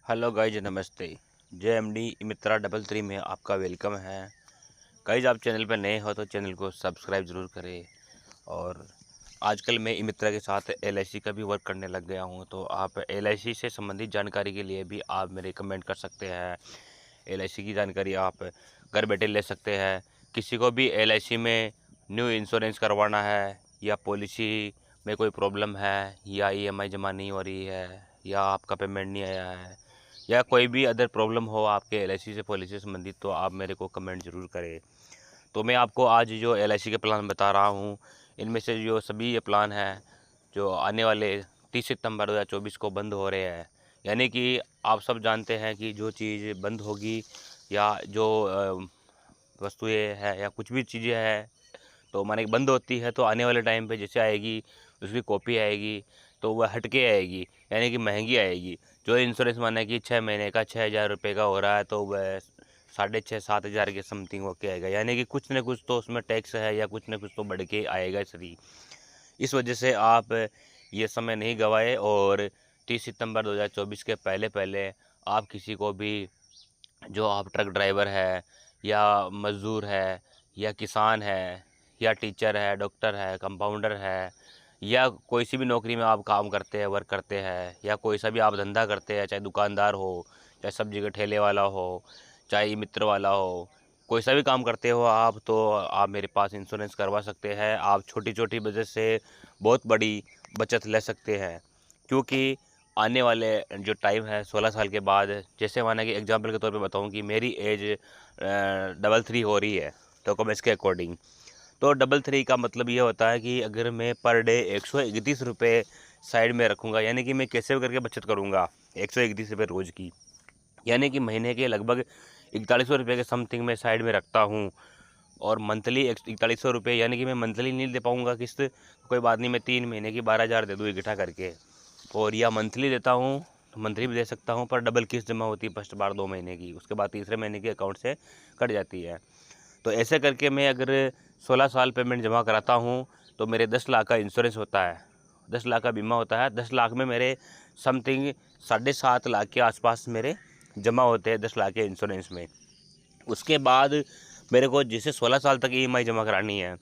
Hello guys, नमस्ते। JMD मित्रा 33 में आपका वेलकम है। गाइज, आप चैनल पर नए हो तो चैनल को सब्सक्राइब ज़रूर करें। और आजकल मैं मित्रा के साथ LIC का भी वर्क करने लग गया हूं, तो आप LIC से संबंधित जानकारी के लिए भी आप मेरे कमेंट कर सकते हैं। LIC की जानकारी आप घर बैठे ले सकते हैं। किसी को भी LIC में न्यू इंश्योरेंस करवाना है, या पॉलिसी में कोई प्रॉब्लम है, या EMI जमा नहीं हो रही है, या आपका पेमेंट नहीं आया है, या कोई भी अदर प्रॉब्लम हो आपके LIC से पॉलिसी से संबंधित, तो आप मेरे को कमेंट ज़रूर करें। तो मैं आपको आज जो LIC के प्लान बता रहा हूँ, इनमें से जो सभी ये प्लान हैं जो आने वाले 30 सितंबर 2024 को बंद हो रहे हैं। यानी कि आप सब जानते हैं कि जो चीज़ बंद होगी, या जो वस्तुएं हैं या कुछ भी चीज़ें हैं, तो माने बंद होती है, तो आने वाले टाइम पे जैसे आएगी उसकी कॉपी आएगी, तो वह हटके आएगी, यानी कि महंगी आएगी। जो इंश्योरेंस माने कि 6 महीने का 6,000 रुपये का हो रहा है, तो वह 6,500-7,000 के समथिंग होके आएगा। यानी कि कुछ न कुछ तो उसमें टैक्स है, या कुछ न कुछ तो बढ़ के आएगा सही। इस वजह से आप ये समय नहीं गवाए, और 30 सितंबर 2024 के पहले पहले आप किसी को भी, जो आप ट्रक ड्राइवर है, या मज़दूर है, या किसान है, या टीचर है, डॉक्टर है, कंपाउंडर है, या कोई सी भी नौकरी में आप काम करते हैं, वर्क करते हैं, या कोई सा भी आप धंधा करते हैं, चाहे दुकानदार हो, चाहे सब्जी के ठेले वाला हो, चाहे ई मित्र वाला हो, कोई सा भी काम करते हो आप, तो आप मेरे पास इंश्योरेंस करवा सकते हैं। आप छोटी छोटी बचत से बहुत बड़ी बचत ले सकते हैं, क्योंकि आने वाले जो टाइम है 16 साल के बाद, जैसे माना कि एग्जांपल के तौर पे बताऊं कि मेरी एज 33 हो रही है डॉक्यूमेंट्स के अकॉर्डिंग। तो 33 का मतलब ये होता है कि अगर मैं पर डे 131 रुपये साइड में रखूँगा, यानी कि मैं कैसे भी करके बचत करूँगा 131 रुपये रोज़ की, यानी कि महीने के लगभग 4100 रुपये के समथिंग मैं साइड में रखता हूँ। और मंथली 4100 रुपये, यानी कि मैं मंथली नहीं दे पाऊँगा किस्त, तो कोई बात नहीं, मैं 3 महीने की 12,000 दे दूँ इकट्ठा करके। और या मंथली देता हूँ तो मंथली भी दे सकता हूँ, पर डबल किस्त जमा होती है फर्स्ट बार 2 महीने की, उसके बाद तीसरे महीने की अकाउंट से कट जाती है। तो ऐसे करके मैं अगर 16 साल पेमेंट जमा कराता हूँ, तो मेरे 10 लाख का इंश्योरेंस होता है, 10 लाख का बीमा होता है। 10 लाख में मेरे समथिंग 7.5 लाख के आसपास मेरे जमा होते हैं 10 लाख के इंश्योरेंस में। उसके बाद मेरे को जैसे 16 साल तक EMI जमा करानी है,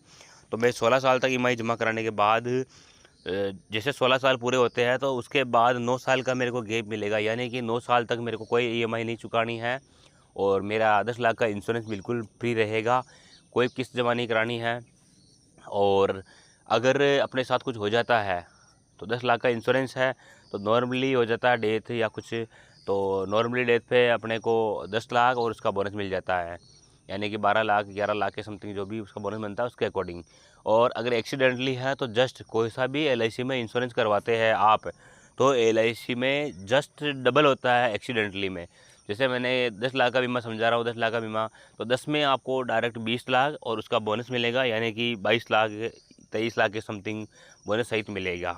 तो मैं 16 साल तक EMI जमा कराने के बाद जैसे 16 साल पूरे होते हैं, तो उसके बाद 9 साल का मेरे को गैप मिलेगा, यानी कि 9 साल तक मेरे को कोई EMI नहीं चुकानी है, और मेरा 10 लाख का इंश्योरेंस बिल्कुल फ्री रहेगा, कोई किस्त जमा नहीं करानी है। और अगर अपने साथ कुछ हो जाता है, तो 10 लाख का इंश्योरेंस है, तो नॉर्मली हो जाता है डेथ या कुछ, तो नॉर्मली डेथ पे अपने को 10 लाख और उसका बोनस मिल जाता है, यानी कि 12 लाख 11 लाख के समथिंग जो भी उसका बोनस बनता है उसके अकॉर्डिंग। और अगर एक्सीडेंटली है, तो जस्ट कोई सा भी LIC में इंश्योरेंस करवाते हैं आप, तो LIC में जस्ट डबल होता है एक्सीडेंटली में। जैसे मैंने 10 लाख का बीमा समझा रहा हूँ, 10 लाख का बीमा, तो 10 में आपको डायरेक्ट 20 लाख और उसका बोनस मिलेगा, यानी कि 22 लाख 23 लाख के समथिंग बोनस सहित मिलेगा।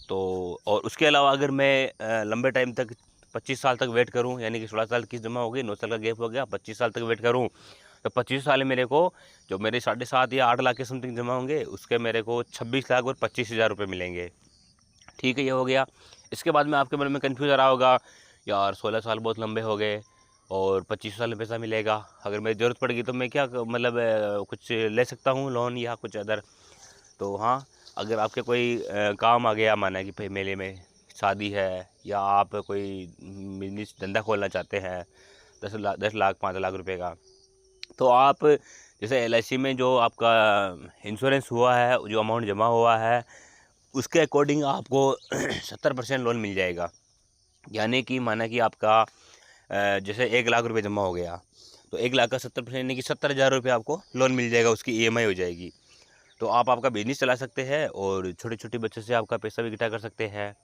तो और उसके अलावा अगर मैं लंबे टाइम तक 25 साल तक वेट करूं, यानी कि 16 साल की जमा हो गई, 9 साल का गैप हो गया, 25 साल तक वेट करूं, तो 25 साल में मेरे को जो मेरे 7.5 या 8 लाख के समथिंग जमा होंगे, उसके मेरे को 26 लाख और 25,000 रुपये मिलेंगे। ठीक है, ये हो गया। इसके बाद में आपके मन में कन्फ्यूज़ आ रहा होगा, यार 16 साल बहुत लंबे हो गए, और 25 साल में पैसा मिलेगा, अगर मेरी ज़रूरत पड़ेगी तो मैं क्या मतलब कुछ ले सकता हूँ लोन या कुछ अदर। तो हाँ, अगर आपके कोई काम आ गया, माना कि फैमिली में शादी है, या आप कोई बिजनेस धंधा खोलना चाहते हैं 10 लाख 5 लाख रुपए का, तो आप जैसे LIC में जो आपका इंश्योरेंस हुआ है, जो अमाउंट जमा हुआ है, उसके अकॉर्डिंग आपको 70% लोन मिल जाएगा। यानी कि माना कि आपका जैसे 1 लाख रुपए जमा हो गया, तो 1 लाख का 70% यानी कि 70,000 रुपये आपको लोन मिल जाएगा, उसकी EMI हो जाएगी। तो आप आपका बिजनेस चला सकते हैं, और छोटी छोटी बचत से आपका पैसा भी इकट्ठा कर सकते हैं।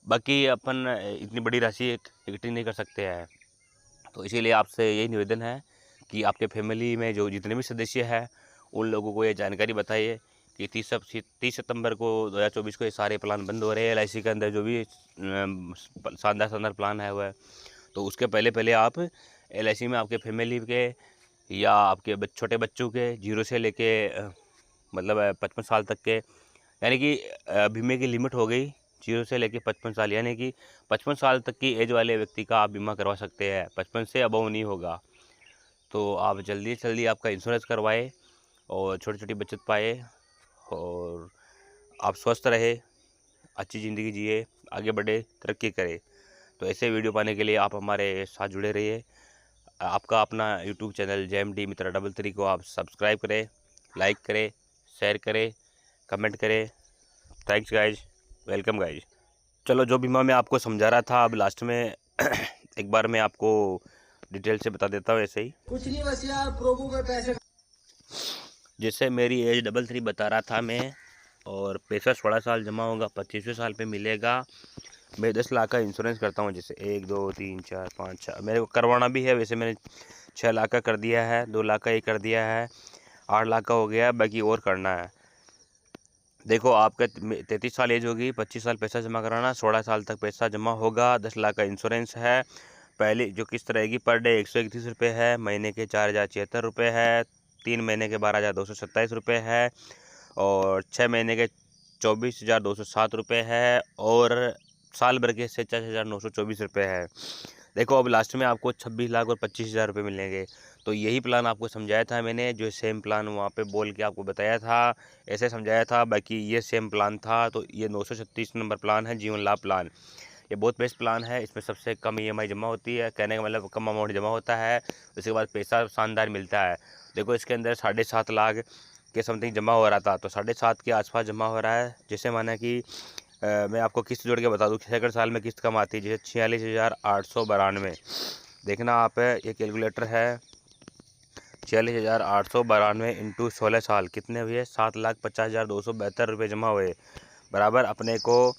बाकी अपन इतनी बड़ी राशि इकट्ठी नहीं कर सकते हैं। तो इसीलिए आपसे यही निवेदन है कि आपके फैमिली में जो जितने भी सदस्य हैं, उन लोगों को ये जानकारी बताइए कि 30 सितंबर को 2024 को ये सारे प्लान बंद हो रहे हैं। LIC के अंदर जो भी शानदार शानदार प्लान है वह, तो उसके पहले पहले आप LIC में आपके फैमिली के, या आपके छोटे बच्चों के 0 से लेके मतलब 55 साल तक के, यानी कि बीमे की लिमिट हो गई 0 से लेकर 55 साल, यानी कि 55 साल तक की एज वाले व्यक्ति का आप बीमा करवा सकते हैं। 55 से अबव नहीं होगा। तो आप जल्दी से जल्दी आपका इंश्योरेंस करवाए और छोटी छोटी बचत पाए और आप स्वस्थ रहे, अच्छी ज़िंदगी जिए, आगे बढ़े, तरक्की करें। तो ऐसे वीडियो पाने के लिए आप हमारे साथ जुड़े रहिए। आपका अपना यूट्यूब चैनल JMD मित्रा 33 को आप सब्सक्राइब करें, लाइक करें, शेयर करें, कमेंट करें। Thanks guys, welcome guys. चलो, जो बीमा मैं आपको समझा रहा था अब लास्ट में एक बार मैं आपको डिटेल से बता देता हूँ। ऐसे ही कुछ नहीं, बस यार प्रभु पे पैसे। जैसे मेरी एज 33 बता रहा था मैं, और पैसा 16 साल जमा होगा, 25वें साल पे मिलेगा। मैं 10 लाख का इंश्योरेंस करता हूँ। जैसे 1 2 3 4 5 6 मेरे को करवाना भी है। वैसे मैंने 6 लाख का कर दिया है, 2 लाख का ये कर दिया है, 8 लाख का हो गया, बाकी और करना है। देखो, आपका 33 साल एज होगी, 25 साल पैसा जमा कराना, 16 साल तक पैसा जमा होगा, 10 लाख का इंश्योरेंस है। पहली जो किस्त रहेगी पर डे 131 रुपये है, महीने के 4076 रुपये है, 3 महीने के 12,227 रुपये है, और 6 महीने के 24,207 रुपये है, और साल भर के 47,924 रुपये है। देखो, अब लास्ट में आपको 26 लाख और 25,000 रुपये मिलेंगे। तो यही प्लान आपको समझाया था मैंने, जो सेम प्लान वहाँ पे बोल के आपको बताया था, ऐसे समझाया था। बाकी ये सेम प्लान था। तो ये 936 नंबर प्लान है, जीवन लाभ प्लान। ये बहुत बेस्ट प्लान है। इसमें सबसे कम EMI जमा होती है, कहने का मतलब कम अमाउंट जमा होता है, उसके बाद पैसा शानदार मिलता है। देखो, इसके अंदर 7.5 लाख के समथिंग जमा हो रहा था, तो 7.5 के आसपास जमा हो रहा है। जैसे माना कि मैं आपको किस्त जोड़ के बता दूँ, 6 साल में किस्त कम आती है, जैसे 46,892। देखना आप, ये कैलकुलेटर है, 46,892 इंटू 16 साल कितने हुए? 7,50,272 रुपये जमा हुए। बराबर अपने को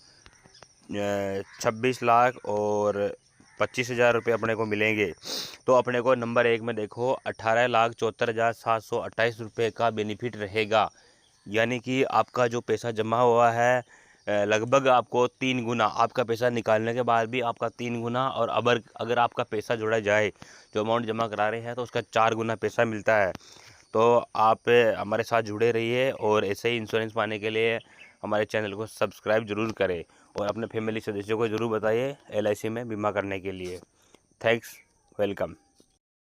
26 लाख और 25,000 रुपये अपने को मिलेंगे। तो अपने को नंबर 1 में देखो 18,74,728 रुपये का बेनिफिट रहेगा। यानी कि आपका जो पैसा जमा हुआ है लगभग आपको 3 गुना, आपका पैसा निकालने के बाद भी आपका 3 गुना, और अगर आपका पैसा जोड़ा जाए, जो अमाउंट जमा करा रहे हैं, तो उसका 4 गुना पैसा मिलता है। तो आप हमारे साथ जुड़े रहिए और ऐसे ही इंश्योरेंस पाने के लिए हमारे चैनल को सब्सक्राइब ज़रूर करें, और अपने फैमिली सदस्यों को ज़रूर बताइए LIC में बीमा करने के लिए। Thanks, welcome.